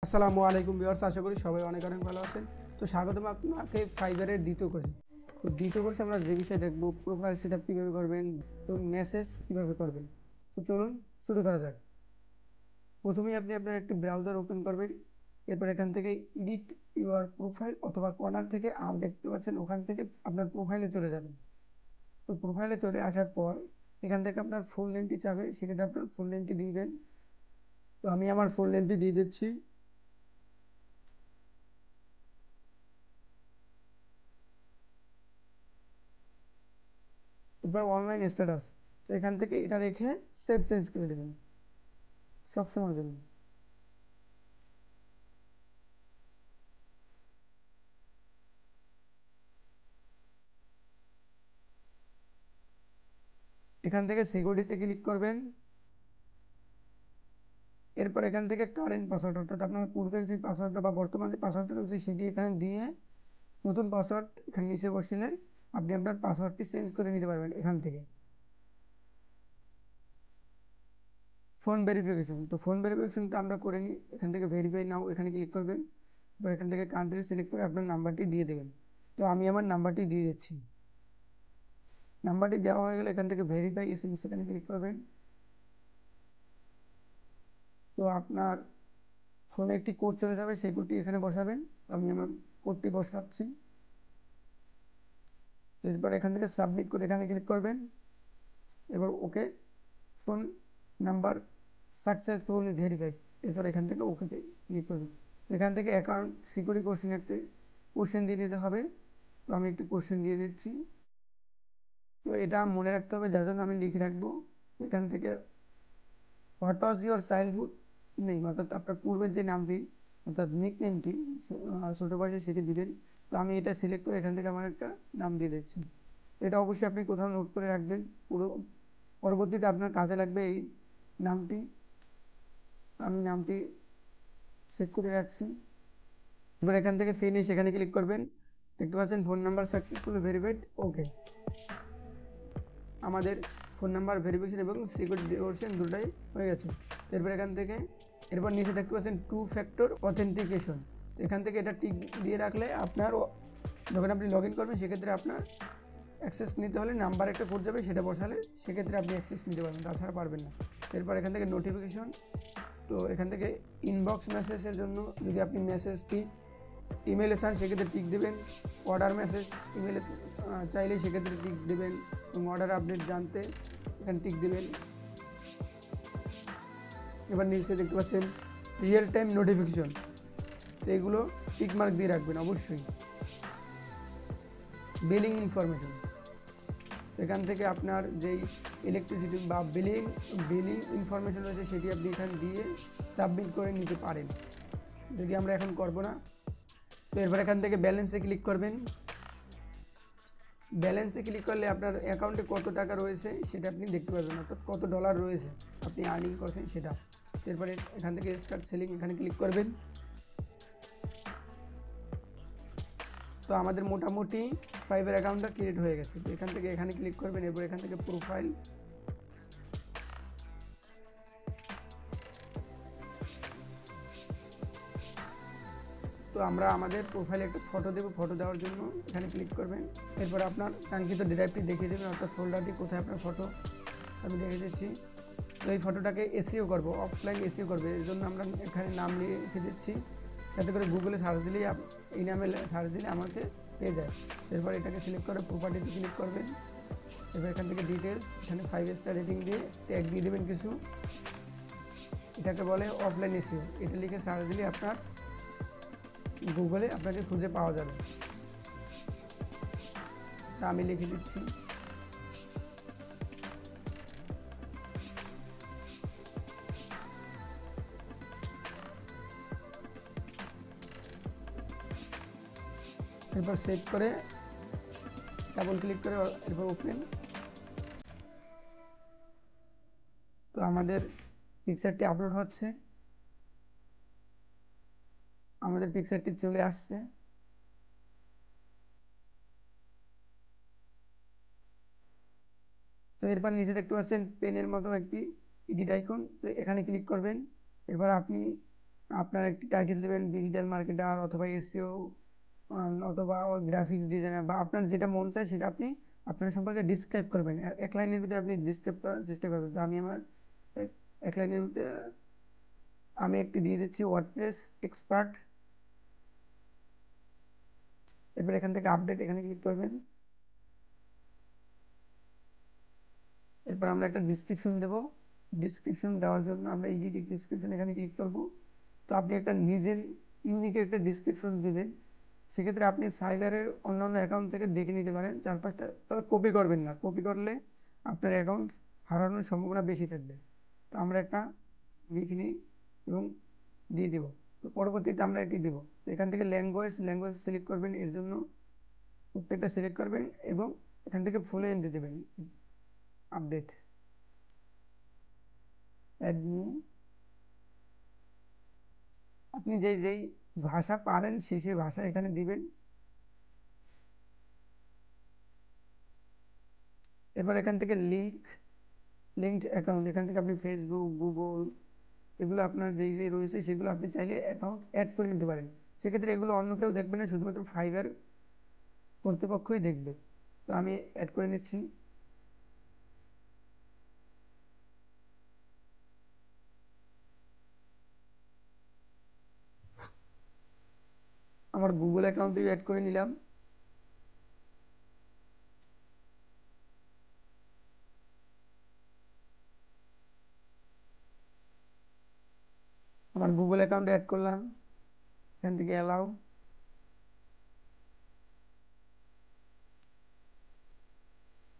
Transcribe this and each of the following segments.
আসসালামু আলাইকুম ভিউয়ার্স, আশা করি সবাই অনেক অনেক ভালো আছেন। তো স্বাগতম আপনাকে ফাইবারের দ্বিতীয় কোর্সে। তো দ্বিতীয় কোর্সে আমরা যে বিষয়ে দেখব প্রোফাইল সেটআপ কীভাবে করবেন এবং মেসেজ কীভাবে করবেন। তো চলুন শুরু করা যাক। প্রথমেই আপনি আপনার একটি ব্রাউজার ওপেন করবেন। এরপর এখান থেকে এডিট ইউর প্রোফাইল অথবা কর্নার থেকে দেখতে পাচ্ছেন, ওখান থেকে আপনার প্রোফাইলে চলে যাবেন। তো প্রোফাইলে চলে আসার পর এখান থেকে আপনার ফুল নেমটি চাবে, সেক্ষেত্রে আপনার ফুল নেমটি দিবেন। তো আমি আমার ফুল নেমটি দিয়ে দিচ্ছি। এবার অনলাইন স্ট্যাটাস, তো এখান থেকে এটা রেখে সেভ চেঞ্জ করে দেবেন সবসময়ের জন্য। এখান থেকে সিকিউরিটিতে ক্লিক করবেন। এরপর এখান থেকে কারেন্ট পাসওয়ার্ড, অর্থাৎ আপনার পূর্বের যে পাসওয়ার্ডটা বা বর্তমান যে পাসওয়ার্ডটা রয়েছে সেটি এখানে দিয়ে নতুন পাসওয়ার্ড এখানে নিচে বসিয়ে আপনি আপনার পাসওয়ার্ডটি চেঞ্জ করে নিতে পারবেন এখান থেকে। ফোন ভেরিফিকেশন, তো ফোন ভেরিফিকেশনটা আমরা করে নিই। এখান থেকে ভেরিফাই নাও এখানে ক্লিক করবেন। এবার এখান থেকে কান্ট্রি সিলেক্ট করে আপনার নাম্বারটি দিয়ে দেবেন। তো আমি আমার নাম্বারটি দিয়ে দিচ্ছি। নাম্বারটি দেওয়া হয়ে গেলে এখান থেকে ভেরিফাই এসএমএস এখানে ক্লিক করবেন। তো আপনার ফোনে একটি কোড চলে যাবে, সেই কোডটি এখানে বসাবেন। আমি আমার কোডটি বসাচ্ছি। এরপর এখান থেকে সাবমিট করে এখানে ক্লিক করবেন। এবার ওকে, ফোন নাম্বার সাকসেসফুলি ভেরিফাইড। এরপর এখান থেকে ওকে ক্লিক করবেন। এখান থেকে অ্যাকাউন্ট সিকিউরিটি কোশ্চেন একটি কোশ্চেন দিয়ে দিতে হবে। তো আমি একটি কোশ্চেন দিয়ে দিচ্ছি। তো এটা মনে রাখতে হবে, যার জন্য আমি লিখে রাখবো এখান থেকে what was your childhood name, অর্থাৎ আপনার পূর্বের যে নামটি অর্থাৎ নিক নেমটি ছোটো বয়সে সেটি দিবেন। তো আমি এটা সিলেক্ট করে এখান থেকে আমার একটা নাম দিয়ে দিচ্ছি। এটা অবশ্যই আপনি কোথাও নোট করে রাখবেন, পুরো পরবর্তীতে আপনার কাজে লাগবে এই নামটি। আমি নামটি সেভ করে রাখছি। এবার এখান থেকে ফিনিশ এখানে ক্লিক করবেন। দেখতে পাচ্ছেন ফোন নাম্বার সাকসেসফুলি ভেরিফাইড। ওকে, আমাদের ফোন নাম্বার ভেরিফিকেশন এবং সিকিউরিটি কোশ্চেন দুটোই হয়ে গেছে। এরপর এখান থেকে এরপর নিচে দেখতে পাচ্ছেন 2 ফ্যাক্টর অথেন্টিকেশন। তো এখান থেকে এটা টিক দিয়ে রাখলে আপনার যখন আপনি লগ ইন করবেন সেক্ষেত্রে আপনার অ্যাক্সেস নিতে হলে নাম্বার একটা কোড যাবে, সেটা বসালে সেক্ষেত্রে আপনি অ্যাক্সেস নিতে পারবেন, তাছাড়া পারবেন না। এরপর এখান থেকে নোটিফিকেশন, তো এখান থেকে ইনবক্স মেসেজের জন্য যদি আপনি মেসেজটি ইমেলে চান সেক্ষেত্রে টিক দেবেন। অর্ডার মেসেজ ইমেলে চাইলে সেক্ষেত্রে টিক দেবেন এবং অর্ডার আপডেট জানতে এখানে টিক দেবেন। এবার নিচে দেখতে পাচ্ছেন রিয়েল টাইম নোটিফিকেশন, তো এগুলো টিক মার্ক দিয়ে রাখবেন অবশ্যই। বিলিং ইনফরমেশন, এখান থেকে আপনার যেই ইলেকট্রিসিটি বা বিলিং ইনফরমেশন রয়েছে সেটি আপনি এখান দিয়ে সাবমিট করে নিতে পারেন, যদি আমরা এখন করবো না। তো এরপর এখান থেকে ব্যালেন্সে ক্লিক করবেন। ব্যালেন্সে ক্লিক করলে আপনার অ্যাকাউন্টে কত টাকা রয়েছে সেটা আপনি দেখতে পারবেন, অর্থাৎ কত ডলার রয়েছে আপনি আর্নিং করছেন সেটা। এরপরে এখান থেকে স্টার্ট সেলিং এখানে ক্লিক করবেন। তো আমাদের মোটামুটি ফাইবার অ্যাকাউন্টটা ক্রিয়েট হয়ে গেছে। তো এখান থেকে এখানে ক্লিক করবেন। এরপর এখান থেকে প্রোফাইল, তো আমরা আমাদের প্রোফাইলে একটা ফটো দেবো। ফটো দেওয়ার জন্য এখানে ক্লিক করবেন। এরপর আপনার কাঙ্ক্ষিত ড্রাইভটি দেখিয়ে দেবেন, অর্থাৎ ফোল্ডারটি কোথায় আপনার ফটো আমি দেখে দিচ্ছি। তো এই ফটোটাকে এসইও করবো, অফলাইন এসইও করবে, এর জন্য আমরা এখানে নাম লিখে দিচ্ছি, যাতে করে গুগলে সার্চ দিলেই এই নামে সার্চ দিলে আমাকে পেয়ে যায়। এরপর এটাকে সিলেক্ট করে প্রপার্টিতে ক্লিক করবেন। এবার এখান থেকে ডিটেলস, এখানে 5 স্টার রেটিং দিয়ে ট্যাগ দিয়ে দেবেন কিছু, এটাকে বলে অফলাইন এসইও। এটা লিখে সার্চ দিলে আপনার গুগলে আপনাকে খুঁজে পাওয়া যাবে। তা আমি লিখে দিচ্ছি। এরপর সেভ করে ডাবল ক্লিক করে এরপর ওপেন। তো আমাদের পিকচারটি আপলোড হচ্ছে, আমাদের পিকচারটি চলে আসছে। তো এরপর নিচে দেখতে পাচ্ছেন পেনের মতো একটি এডিট আইকন, তো এখানে ক্লিক করবেন। এরপর আপনি আপনার একটি টাইটেল দেবেন ডিজিটাল মার্কেটার অথবা এসইও অথবা গ্রাফিক্স ডিজাইনার, বা আপনার যেটা মন চায় সেটা আপনি আপনার সম্পর্কে ডিসক্রাইব করবেন। এক লাইনের ভিতরে আপনি ডিসক্রাইব করার চেষ্টা করবেন। তো আমি আমার এক লাইনের ভিতরে আমি একটি দিয়ে দিচ্ছি ওয়ার্ডপ্রেস এক্সপার্ট। এরপর এখান থেকে আপডেট এখানে ক্লিক করবেন। এরপর আমরা একটা ডিসক্রিপশন দেব। ডিসক্রিপশন দেওয়ার জন্য আমরা এডিট ডিসক্রিপশন এখানে ক্লিক করব। তো আপনি একটা নিজের ইউনিক একটা ডিসক্রিপশন দেবেন। সেক্ষেত্রে আপনি ফাইবারের অন্যান্য অ্যাকাউন্ট থেকে দেখে নিতে পারেন 4-5টা, তবে কপি করবেন না। কপি করলে আপনার অ্যাকাউন্ট হারানোর সম্ভাবনা বেশি থাকবে। তো আমরা একটা লিখে নিই এবং দিয়ে দেব। তো পরবর্তীতে আমরা এটি দেবো। তো এখান থেকে ল্যাঙ্গুয়েজ সিলেক্ট করবেন। এর জন্য প্রত্যেকটা সিলেক্ট করবেন এবং এখান থেকে ফুলে এন্ট্রি দেবেন। Update add new. আপনি যেই ভাষা পারেন সেই ভাষা এখানে দিবেন। এবার এখান থেকে লিঙ্কড অ্যাকাউন্ট, এখান থেকে আপনি ফেসবুক, গুগল, এগুলো আপনার যেই রয়েছে সেগুলো আপনি চাইলে অ্যাকাউন্ট অ্যাড করে নিতে পারেন। সেক্ষেত্রে এগুলো অন্য কেউ দেখবে না, শুধুমাত্র ফাইবার কর্তৃপক্ষই দেখবে। তো আমি অ্যাড করে নিচ্ছি। আমার গুগল অ্যাকাউন্টে অ্যাড করে নিলাম। আমার গুগল অ্যাকাউন্টে অ্যাড করলাম। এখান থেকে অ্যালাউ।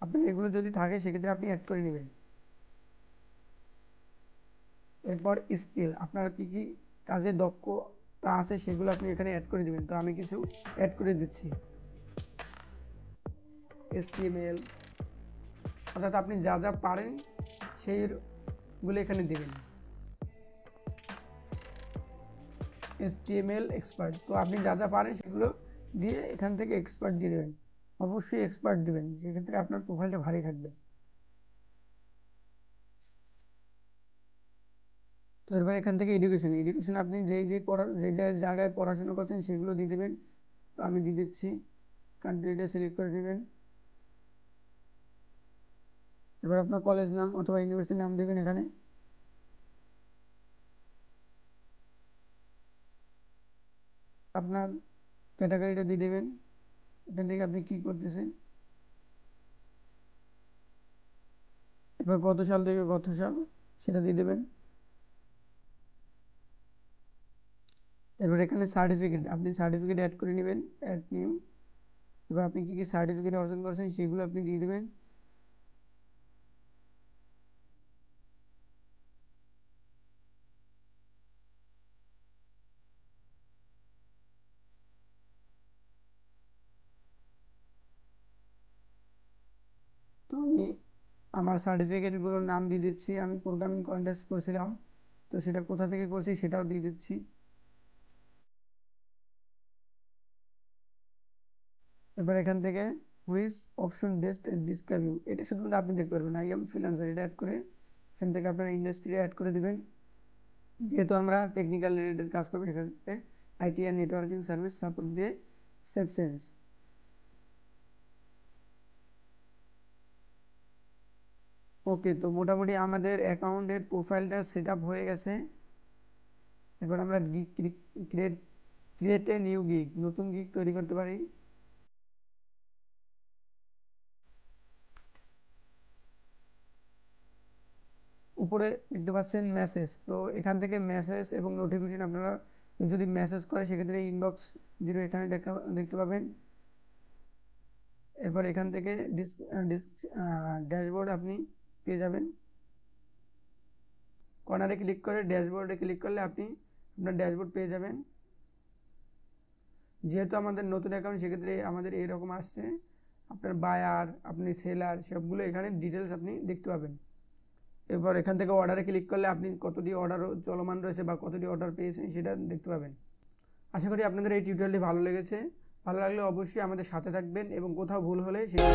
আপনার এগুলো যদি থাকে সেক্ষেত্রে আপনি অ্যাড করে নেবেন। এরপর স্কিল, আপনার কী কী কাজে দক্ষতা আছে সেগুলো আপনি এখানে অ্যাড করে দেবেন। তো আমি কিছু অ্যাড করে দিচ্ছি। HTML, অর্থাৎ আপনি যা যা পারেন সেইগুলো এখানে দেবেন। HTML এক্সপার্ট, তো আপনি যা যা পারেন সেগুলো দিয়ে এখান থেকে এক্সপার্ট দিয়ে দেবেন। অবশ্যই এক্সপার্ট দেবেন, সেক্ষেত্রে আপনার প্রোফাইলটা ভারী থাকবে। তো এরপর এখান থেকে এডুকেশন আপনি যে জায়গায় পড়াশোনা করছেন সেগুলো দিয়ে দেবেন। তো আমি দিয়ে দিচ্ছি, কান্ট্রিটা সিলেক্ট করে দেবেন। এবার আপনার কলেজ নাম অথবা ইউনিভার্সিটির নাম দেবেন এখানে। আপনার ক্যাটাগরিটা দিয়ে দেবেন। এখান থেকে আপনি কী করতেছেন, এবার কত সাল থেকে কত সাল সেটা দিয়ে দেবেন। এবার এখানে সার্টিফিকেট, আপনি সার্টিফিকেট অ্যাড করে নেবেন, অ্যাড নিউ। এবার আপনি কী কী সার্টিফিকেট অর্জন করেছেন সেগুলো আপনি দিয়ে দেবেন। তো আমি আমার সার্টিফিকেটগুলোর নাম দিয়ে দিচ্ছি। আমি প্রোগ্রামিং কন্টেস্ট করছিলাম, তো সেটা কোথা থেকে করছি সেটাও দিয়ে দিচ্ছি। এবার এখান থেকে which option best describe you, এটা শুধু আপনি দেখতে পারবেন। আই এম ফ্রিল্যান্সার এটা অ্যাড করে এখান থেকে আপনার ইন্ডাস্ট্রি অ্যাড করে দেবেন। যেহেতু আমরা টেকনিক্যাল রিলেটেড কাজ করবো, এখান থেকে আইটি আর নেটওয়ার্কিং সার্ভিস সাপোর্ট দিয়ে সেভ চেঞ্জ। ওকে, তো মোটামুটি আমাদের অ্যাকাউন্টের প্রোফাইলটা সেট আপ হয়ে গেছে। এবার আমরা ক্রিয়েট এ নিউ গিগ, নতুন গিগ তৈরি করতে পারি। উপরে দেখতে পাচ্ছেন মেসেজ, তো এখান থেকে মেসেজ এবং নোটিফিকেশন আপনারা যদি মেসেজ করে সেক্ষেত্রে ইনবক্স 0 এখানে দেখতে পাবেন। এরপর এখান থেকে ড্যাশবোর্ড আপনি পেয়ে যাবেন। কর্নারে ক্লিক করে ড্যাশবোর্ডে ক্লিক করলে আপনি আপনার ড্যাশবোর্ড পেয়ে যাবেন। যেহেতু আমাদের নতুন অ্যাকাউন্ট সেক্ষেত্রে আমাদের এইরকম আসছে। আপনার বায়ার, আপনি সেলার, সবগুলো এখানে ডিটেলস আপনি দেখতে পাবেন। এরপর এখান থেকে অর্ডারে ক্লিক করলে আপনি কতটি অর্ডার চলমান রয়েছে বা কতটি অর্ডার পেয়েছেন সেটা দেখতে পাবেন। আশা করি আপনাদের এই টিউটোরিয়ালটি ভালো লেগেছে। ভালো লাগলে অবশ্যই আমাদের সাথে থাকবেন এবং কোথাও ভুল হলে সেটা